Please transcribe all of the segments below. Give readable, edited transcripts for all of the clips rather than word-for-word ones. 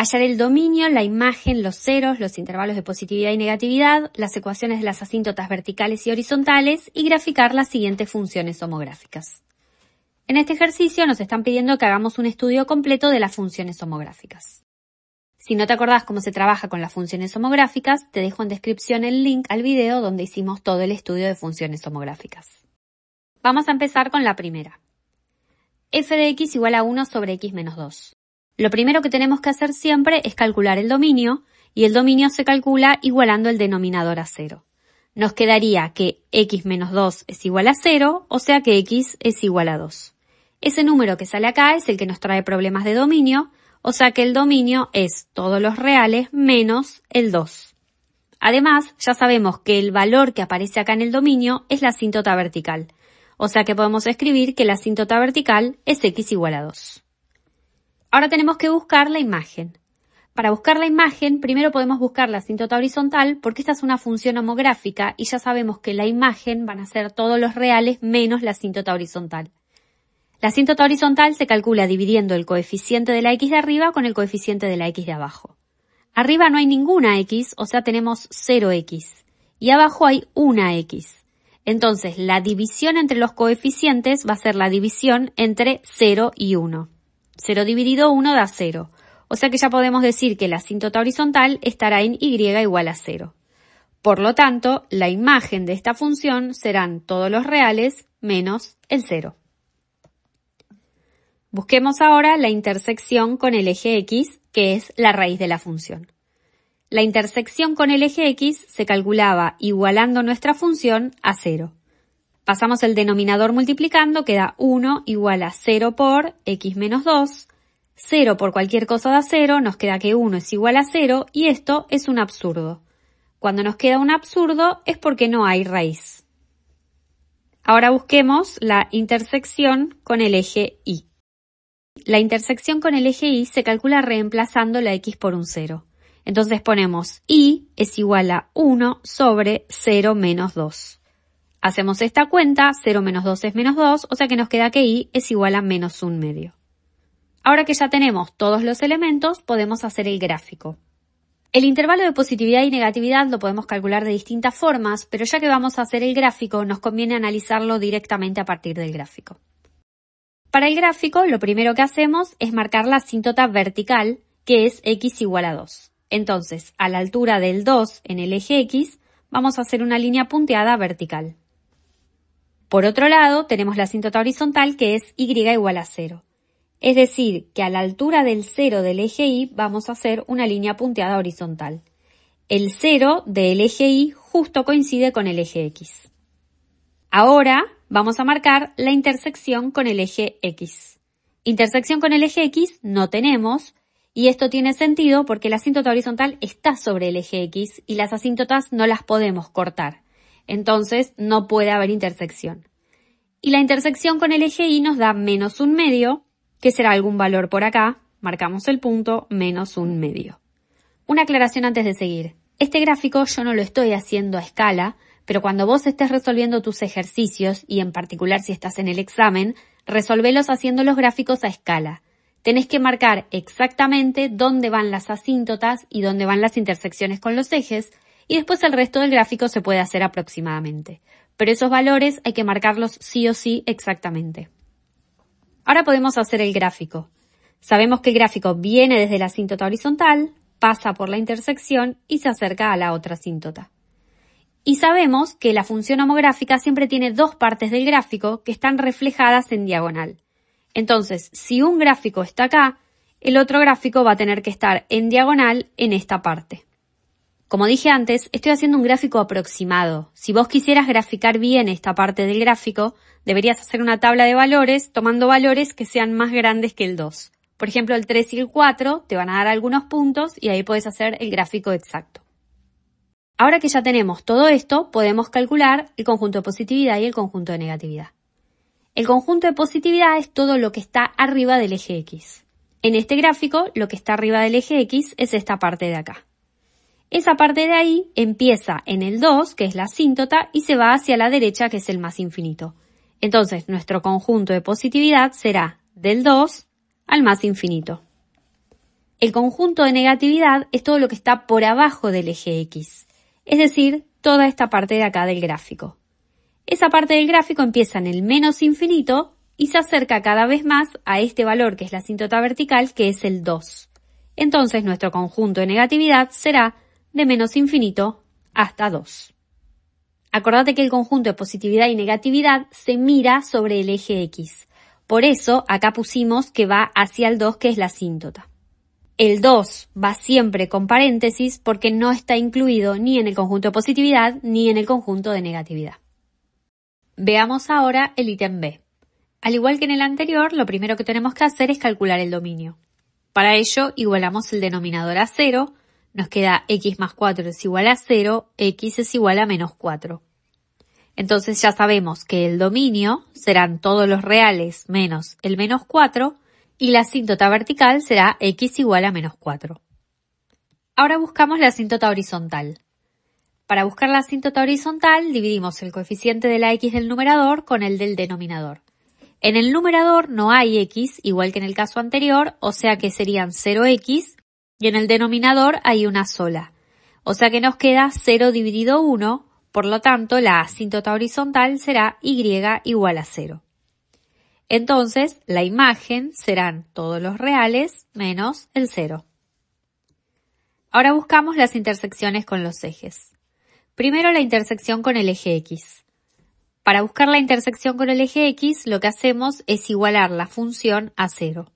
Hallar el dominio, la imagen, los ceros, los intervalos de positividad y negatividad, las ecuaciones de las asíntotas verticales y horizontales y graficar las siguientes funciones homográficas. En este ejercicio nos están pidiendo que hagamos un estudio completo de las funciones homográficas. Si no te acordás cómo se trabaja con las funciones homográficas, te dejo en descripción el link al video donde hicimos todo el estudio de funciones homográficas. Vamos a empezar con la primera. F de x igual a 1 sobre x menos 2. Lo primero que tenemos que hacer siempre es calcular el dominio, y el dominio se calcula igualando el denominador a 0. Nos quedaría que x menos 2 es igual a 0, o sea que x es igual a 2. Ese número que sale acá es el que nos trae problemas de dominio, o sea que el dominio es todos los reales menos el 2. Además, ya sabemos que el valor que aparece acá en el dominio es la asíntota vertical, o sea que podemos escribir que la asíntota vertical es x igual a 2. Ahora tenemos que buscar la imagen. Para buscar la imagen, primero podemos buscar la asíntota horizontal porque esta es una función homográfica y ya sabemos que la imagen van a ser todos los reales menos la asíntota horizontal. La asíntota horizontal se calcula dividiendo el coeficiente de la x de arriba con el coeficiente de la x de abajo. Arriba no hay ninguna x, o sea tenemos 0x, y abajo hay una x. Entonces la división entre los coeficientes va a ser la división entre 0 y 1. 0 dividido 1 da 0, o sea que ya podemos decir que la asíntota horizontal estará en y igual a 0. Por lo tanto, la imagen de esta función serán todos los reales menos el 0. Busquemos ahora la intersección con el eje x, que es la raíz de la función. La intersección con el eje x se calculaba igualando nuestra función a 0. Pasamos el denominador multiplicando, queda 1 igual a 0 por x menos 2, 0 por cualquier cosa da 0, nos queda que 1 es igual a 0 y esto es un absurdo. Cuando nos queda un absurdo es porque no hay raíz. Ahora busquemos la intersección con el eje y. La intersección con el eje y se calcula reemplazando la x por un 0. Entonces ponemos y es igual a 1 sobre 0 menos 2. Hacemos esta cuenta, 0 menos 2 es menos 2, o sea que nos queda que y es igual a menos 1/2. Ahora que ya tenemos todos los elementos, podemos hacer el gráfico. El intervalo de positividad y negatividad lo podemos calcular de distintas formas, pero ya que vamos a hacer el gráfico, nos conviene analizarlo directamente a partir del gráfico. Para el gráfico, lo primero que hacemos es marcar la asíntota vertical, que es x igual a 2. Entonces, a la altura del 2 en el eje x, vamos a hacer una línea punteada vertical. Por otro lado, tenemos la asíntota horizontal, que es y igual a 0. Es decir, que a la altura del 0 del eje y vamos a hacer una línea punteada horizontal. El 0 del eje y justo coincide con el eje x. Ahora vamos a marcar la intersección con el eje x. Intersección con el eje x no tenemos, y esto tiene sentido porque la asíntota horizontal está sobre el eje x y las asíntotas no las podemos cortar. Entonces no puede haber intersección. Y la intersección con el eje y nos da menos 1/2, que será algún valor por acá, marcamos el punto, menos 1/2. Una aclaración antes de seguir. Este gráfico yo no lo estoy haciendo a escala, pero cuando vos estés resolviendo tus ejercicios, y en particular si estás en el examen, resolvelos haciendo los gráficos a escala. Tenés que marcar exactamente dónde van las asíntotas y dónde van las intersecciones con los ejes, y después el resto del gráfico se puede hacer aproximadamente. Pero esos valores hay que marcarlos sí o sí exactamente. Ahora podemos hacer el gráfico. Sabemos que el gráfico viene desde la asíntota horizontal, pasa por la intersección y se acerca a la otra asíntota. Y sabemos que la función homográfica siempre tiene dos partes del gráfico que están reflejadas en diagonal. Entonces, si un gráfico está acá, el otro gráfico va a tener que estar en diagonal en esta parte. Como dije antes, estoy haciendo un gráfico aproximado. Si vos quisieras graficar bien esta parte del gráfico, deberías hacer una tabla de valores tomando valores que sean más grandes que el 2. Por ejemplo, el 3 y el 4 te van a dar algunos puntos y ahí puedes hacer el gráfico exacto. Ahora que ya tenemos todo esto, podemos calcular el conjunto de positividad y el conjunto de negatividad. El conjunto de positividad es todo lo que está arriba del eje X. En este gráfico, lo que está arriba del eje X es esta parte de acá. Esa parte de ahí empieza en el 2, que es la asíntota, y se va hacia la derecha, que es el más infinito. Entonces, nuestro conjunto de positividad será del 2 al más infinito. El conjunto de negatividad es todo lo que está por abajo del eje X, es decir, toda esta parte de acá del gráfico. Esa parte del gráfico empieza en el menos infinito y se acerca cada vez más a este valor que es la asíntota vertical, que es el 2. Entonces nuestro conjunto de negatividad será de menos infinito hasta 2. Acordate que el conjunto de positividad y negatividad se mira sobre el eje X. Por eso acá pusimos que va hacia el 2, que es la asíntota. El 2 va siempre con paréntesis porque no está incluido ni en el conjunto de positividad ni en el conjunto de negatividad. Veamos ahora el ítem B. Al igual que en el anterior, lo primero que tenemos que hacer es calcular el dominio. Para ello, igualamos el denominador a 0, nos queda x más 4 es igual a 0, x es igual a menos 4. Entonces ya sabemos que el dominio serán todos los reales menos el menos 4, y la asíntota vertical será x igual a menos 4. Ahora buscamos la asíntota horizontal. Para buscar la asíntota horizontal, dividimos el coeficiente de la x del numerador con el del denominador. En el numerador no hay x, igual que en el caso anterior, o sea que serían 0x, y en el denominador hay una sola. O sea que nos queda 0 dividido 1, por lo tanto la asíntota horizontal será y igual a 0. Entonces, la imagen serán todos los reales menos el 0. Ahora buscamos las intersecciones con los ejes. Primero la intersección con el eje X. Para buscar la intersección con el eje X, lo que hacemos es igualar la función a 0.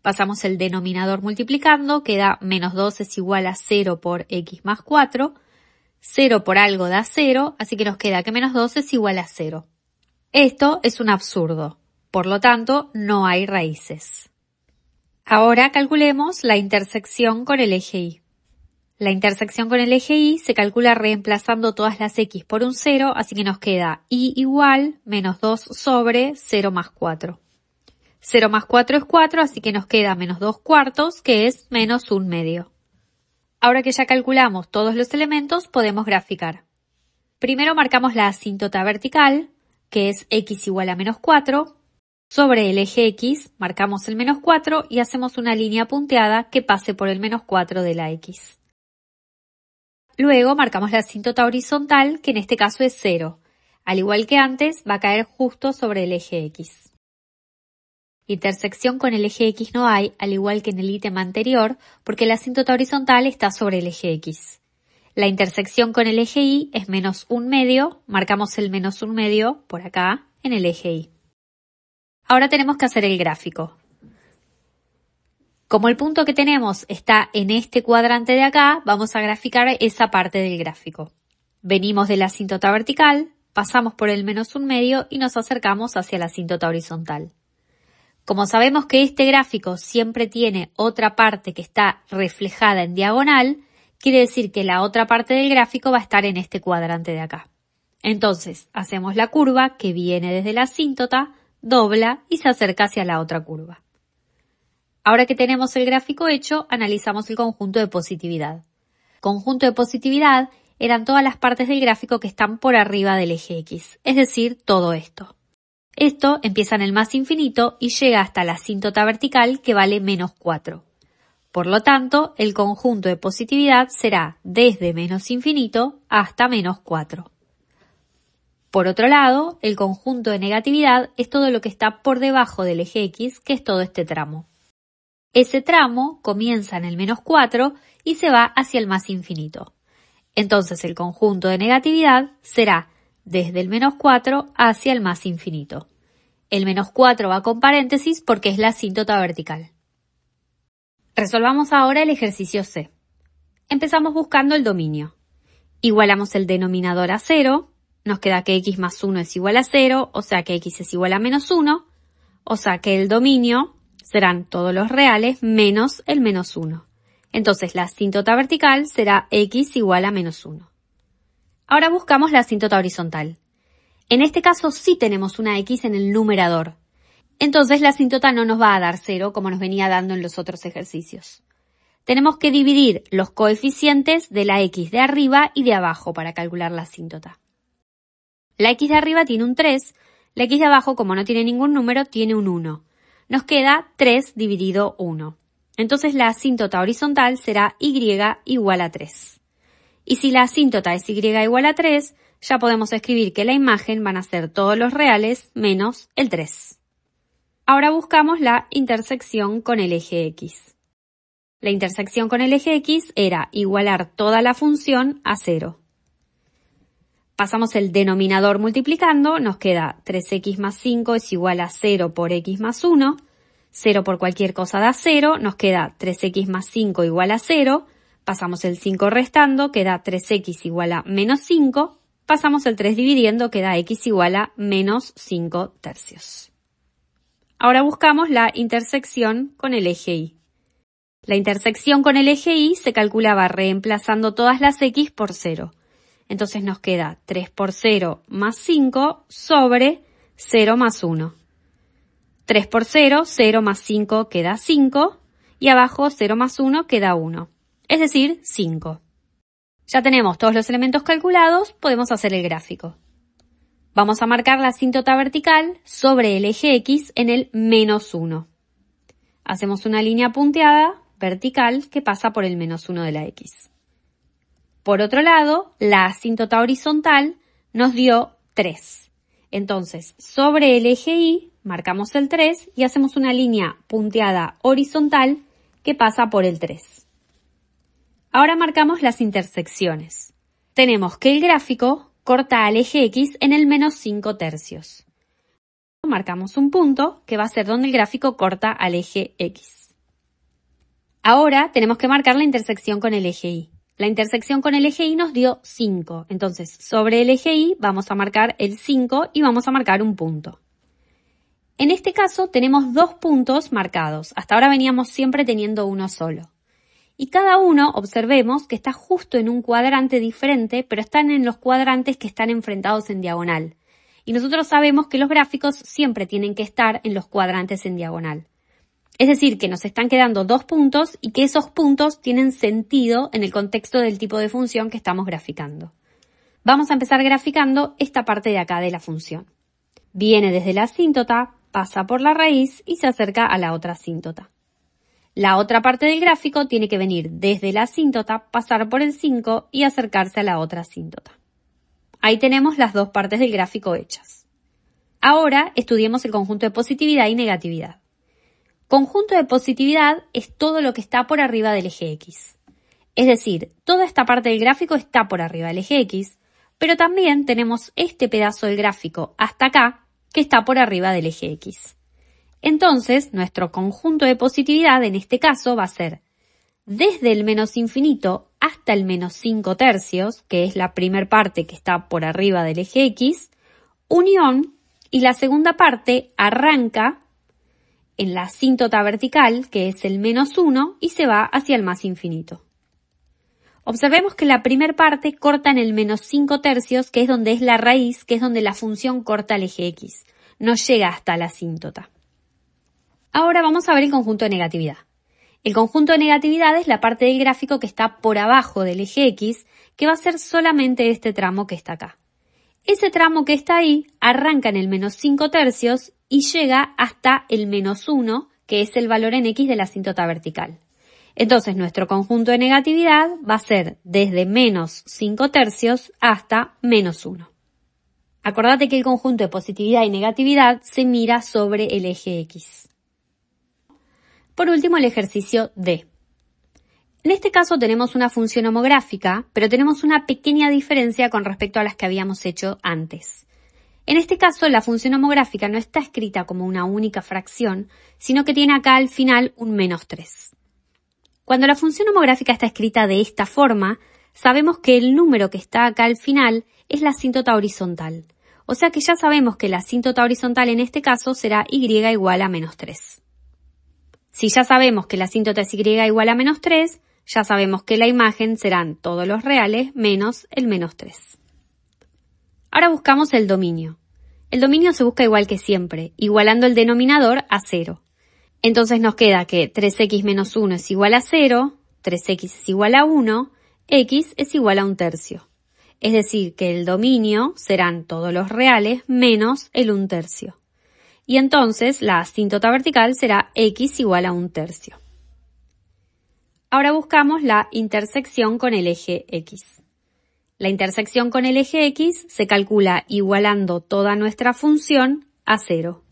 Pasamos el denominador multiplicando, queda menos 2 es igual a 0 por x más 4. 0 por algo da 0, así que nos queda que menos 2 es igual a 0. Esto es un absurdo. Por lo tanto, no hay raíces. Ahora calculemos la intersección con el eje Y. La intersección con el eje Y se calcula reemplazando todas las x por un 0, así que nos queda y igual menos 2 sobre 0 más 4. 0 más 4 es 4, así que nos queda menos 2 cuartos, que es menos 1 medio. Ahora que ya calculamos todos los elementos, podemos graficar. Primero marcamos la asíntota vertical, que es x igual a menos 4. Sobre el eje X marcamos el menos 4 y hacemos una línea punteada que pase por el menos 4 de la X. Luego marcamos la asíntota horizontal, que en este caso es 0. Al igual que antes, va a caer justo sobre el eje X. Intersección con el eje X no hay, al igual que en el ítem anterior, porque la asíntota horizontal está sobre el eje X. La intersección con el eje Y es menos 1 medio, marcamos el menos 1 medio por acá en el eje Y. Ahora tenemos que hacer el gráfico. Como el punto que tenemos está en este cuadrante de acá, vamos a graficar esa parte del gráfico. Venimos de la asíntota vertical, pasamos por el menos 1 medio y nos acercamos hacia la asíntota horizontal. Como sabemos que este gráfico siempre tiene otra parte que está reflejada en diagonal, quiere decir que la otra parte del gráfico va a estar en este cuadrante de acá. Entonces, hacemos la curva que viene desde la asíntota, dobla y se acerca hacia la otra curva. Ahora que tenemos el gráfico hecho, analizamos el conjunto de positividad. Conjunto de positividad eran todas las partes del gráfico que están por arriba del eje X, es decir, todo esto. Esto empieza en el más infinito y llega hasta la asíntota vertical que vale menos 4. Por lo tanto, el conjunto de positividad será desde menos infinito hasta menos 4. Por otro lado, el conjunto de negatividad es todo lo que está por debajo del eje X, que es todo este tramo. Ese tramo comienza en el menos 4 y se va hacia el más infinito. Entonces el conjunto de negatividad será desde el menos 4 hacia el más infinito. El menos 4 va con paréntesis porque es la asíntota vertical. Resolvamos ahora el ejercicio C. Empezamos buscando el dominio. Igualamos el denominador a 0. Nos queda que x más 1 es igual a 0, o sea que x es igual a menos 1, o sea que el dominio serán todos los reales menos el menos 1. Entonces la asíntota vertical será x igual a menos 1. Ahora buscamos la asíntota horizontal. En este caso sí tenemos una x en el numerador. Entonces la asíntota no nos va a dar 0 como nos venía dando en los otros ejercicios. Tenemos que dividir los coeficientes de la x de arriba y de abajo para calcular la asíntota. La x de arriba tiene un 3, la x de abajo, como no tiene ningún número, tiene un 1. Nos queda 3 dividido 1. Entonces la asíntota horizontal será y igual a 3. Y si la asíntota es y igual a 3, ya podemos escribir que la imagen van a ser todos los reales menos el 3. Ahora buscamos la intersección con el eje X. La intersección con el eje X era igualar toda la función a 0. Pasamos el denominador multiplicando, nos queda 3x más 5 es igual a 0 por x más 1. 0 por cualquier cosa da 0, nos queda 3x más 5 igual a 0. Pasamos el 5 restando, queda 3x igual a menos 5. Pasamos el 3 dividiendo, queda x igual a menos 5 tercios. Ahora buscamos la intersección con el eje Y. La intersección con el eje Y se calculaba reemplazando todas las x por 0. Entonces nos queda 3 por 0 más 5 sobre 0 más 1. 3 por 0, 0 más 5 queda 5 y abajo 0 más 1 queda 1, es decir, 5. Ya tenemos todos los elementos calculados, podemos hacer el gráfico. Vamos a marcar la asíntota vertical sobre el eje X en el menos 1. Hacemos una línea punteada vertical que pasa por el menos 1 de la X. Por otro lado, la asíntota horizontal nos dio 3. Entonces, sobre el eje Y marcamos el 3 y hacemos una línea punteada horizontal que pasa por el 3. Ahora marcamos las intersecciones. Tenemos que el gráfico corta al eje X en el menos 5 tercios. Marcamos un punto que va a ser donde el gráfico corta al eje X. Ahora tenemos que marcar la intersección con el eje Y. La intersección con el eje Y nos dio 5. Entonces, sobre el eje Y vamos a marcar el 5 y vamos a marcar un punto. En este caso tenemos 2 puntos marcados. Hasta ahora veníamos siempre teniendo uno solo. Y cada uno, observemos que está justo en un cuadrante diferente, pero están en los cuadrantes que están enfrentados en diagonal. Y nosotros sabemos que los gráficos siempre tienen que estar en los cuadrantes en diagonal. Es decir, que nos están quedando 2 puntos y que esos puntos tienen sentido en el contexto del tipo de función que estamos graficando. Vamos a empezar graficando esta parte de acá de la función. Viene desde la asíntota, pasa por la raíz y se acerca a la otra asíntota. La otra parte del gráfico tiene que venir desde la asíntota, pasar por el 5 y acercarse a la otra asíntota. Ahí tenemos las dos partes del gráfico hechas. Ahora estudiemos el conjunto de positividad y negatividad. Conjunto de positividad es todo lo que está por arriba del eje X. Es decir, toda esta parte del gráfico está por arriba del eje X, pero también tenemos este pedazo del gráfico hasta acá que está por arriba del eje X. Entonces, nuestro conjunto de positividad en este caso va a ser desde el menos infinito hasta el menos 5 tercios, que es la primera parte que está por arriba del eje X, unión, y la segunda parte arranca en la asíntota vertical, que es el menos 1, y se va hacia el más infinito. Observemos que la primera parte corta en el menos 5 tercios, que es donde es la raíz, que es donde la función corta el eje X. No llega hasta la asíntota. Ahora vamos a ver el conjunto de negatividad. El conjunto de negatividad es la parte del gráfico que está por abajo del eje X, que va a ser solamente este tramo que está acá. Ese tramo que está ahí arranca en el menos 5 tercios y llega hasta el menos 1, que es el valor en X de la asíntota vertical. Entonces nuestro conjunto de negatividad va a ser desde menos 5 tercios hasta menos 1. Acordate que el conjunto de positividad y negatividad se mira sobre el eje X. Por último, el ejercicio D. En este caso tenemos una función homográfica, pero tenemos una pequeña diferencia con respecto a las que habíamos hecho antes. En este caso, la función homográfica no está escrita como una única fracción, sino que tiene acá al final un menos 3. Cuando la función homográfica está escrita de esta forma, sabemos que el número que está acá al final es la asíntota horizontal. O sea que ya sabemos que la asíntota horizontal en este caso será y igual a menos 3. Si ya sabemos que la asíntota es y igual a menos 3, ya sabemos que la imagen serán todos los reales menos el menos 3. Ahora buscamos el dominio. El dominio se busca igual que siempre, igualando el denominador a 0. Entonces nos queda que 3x menos 1 es igual a 0, 3x es igual a 1, x es igual a 1 tercio. Es decir, que el dominio serán todos los reales menos el 1 tercio. Y entonces la asíntota vertical será x igual a 1 tercio. Ahora buscamos la intersección con el eje X. La intersección con el eje X se calcula igualando toda nuestra función a 0.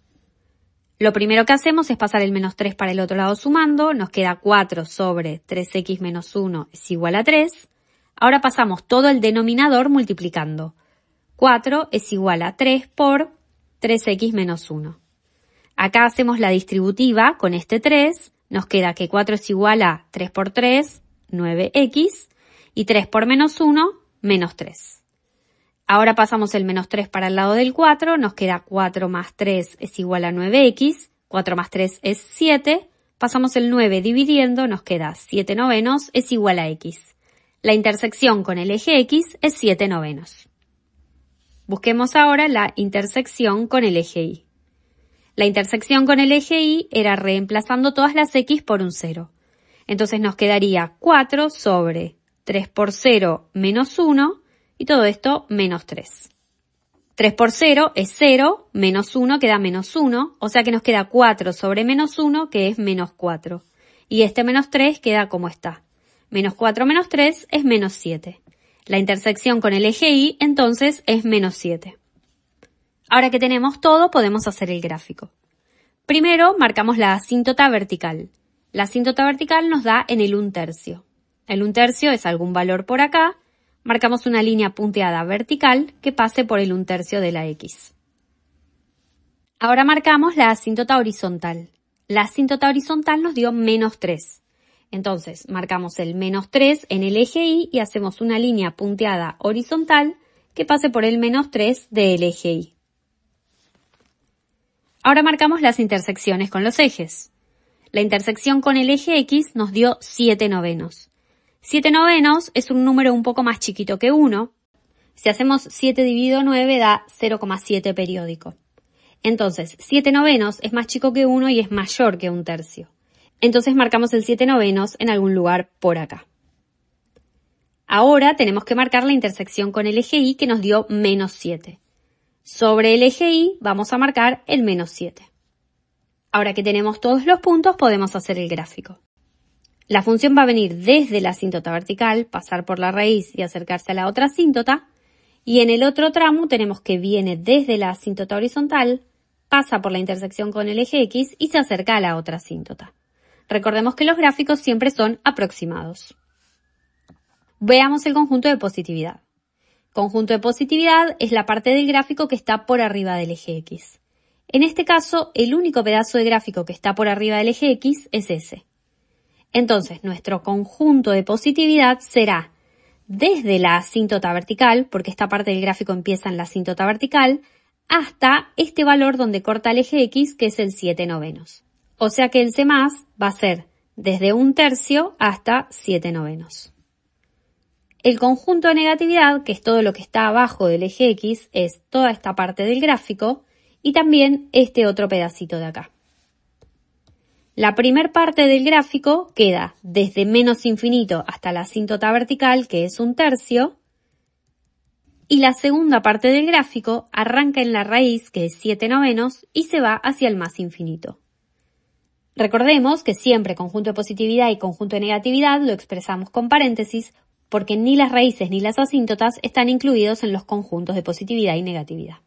Lo primero que hacemos es pasar el menos 3 para el otro lado sumando, nos queda 4 sobre 3x menos 1 es igual a 3. Ahora pasamos todo el denominador multiplicando. 4 es igual a 3 por 3x menos 1. Acá hacemos la distributiva con este 3, nos queda que 4 es igual a 3 por 3, 9x, y 3 por menos 1, menos 3. Ahora pasamos el menos 3 para el lado del 4, nos queda 4 más 3 es igual a 9x, 4 más 3 es 7, pasamos el 9 dividiendo, nos queda 7 novenos es igual a x. La intersección con el eje X es 7 novenos. Busquemos ahora la intersección con el eje Y. La intersección con el eje Y era reemplazando todas las x por un 0. Entonces nos quedaría 4 sobre 3 por 0 menos 1, y todo esto menos 3. 3 por 0 es 0, menos 1 queda menos 1, o sea que nos queda 4 sobre menos 1, que es menos 4. Y este menos 3 queda como está. Menos 4 menos 3 es menos 7. La intersección con el eje Y, entonces, es menos 7. Ahora que tenemos todo, podemos hacer el gráfico. Primero, marcamos la asíntota vertical. La asíntota vertical nos da en el 1/3. El 1/3 es algún valor por acá. Marcamos una línea punteada vertical que pase por el 1/3 de la X. Ahora marcamos la asíntota horizontal. La asíntota horizontal nos dio menos 3. Entonces, marcamos el menos 3 en el eje Y y hacemos una línea punteada horizontal que pase por el menos 3 del eje Y. Ahora marcamos las intersecciones con los ejes. La intersección con el eje X nos dio 7 novenos. 7 novenos es un número un poco más chiquito que 1. Si hacemos 7 dividido 9 da 0,7 periódico. Entonces, 7 novenos es más chico que 1 y es mayor que 1/3. Entonces marcamos el 7 novenos en algún lugar por acá. Ahora tenemos que marcar la intersección con el eje Y que nos dio menos 7. Sobre el eje Y vamos a marcar el menos 7. Ahora que tenemos todos los puntos podemos hacer el gráfico. La función va a venir desde la asíntota vertical, pasar por la raíz y acercarse a la otra asíntota, y en el otro tramo tenemos que viene desde la asíntota horizontal, pasa por la intersección con el eje X y se acerca a la otra asíntota. Recordemos que los gráficos siempre son aproximados. Veamos el conjunto de positividad. Conjunto de positividad es la parte del gráfico que está por arriba del eje X. En este caso, el único pedazo de gráfico que está por arriba del eje X es ese. Entonces, nuestro conjunto de positividad será desde la asíntota vertical, porque esta parte del gráfico empieza en la asíntota vertical, hasta este valor donde corta el eje X, que es el 7 novenos. O sea que el C+ va a ser desde 1/3 hasta 7 novenos. El conjunto de negatividad, que es todo lo que está abajo del eje X, es toda esta parte del gráfico y también este otro pedacito de acá. La primer parte del gráfico queda desde menos infinito hasta la asíntota vertical, que es 1/3, y la segunda parte del gráfico arranca en la raíz, que es 7 novenos, y se va hacia el más infinito. Recordemos que siempre conjunto de positividad y conjunto de negatividad lo expresamos con paréntesis, porque ni las raíces ni las asíntotas están incluidos en los conjuntos de positividad y negatividad.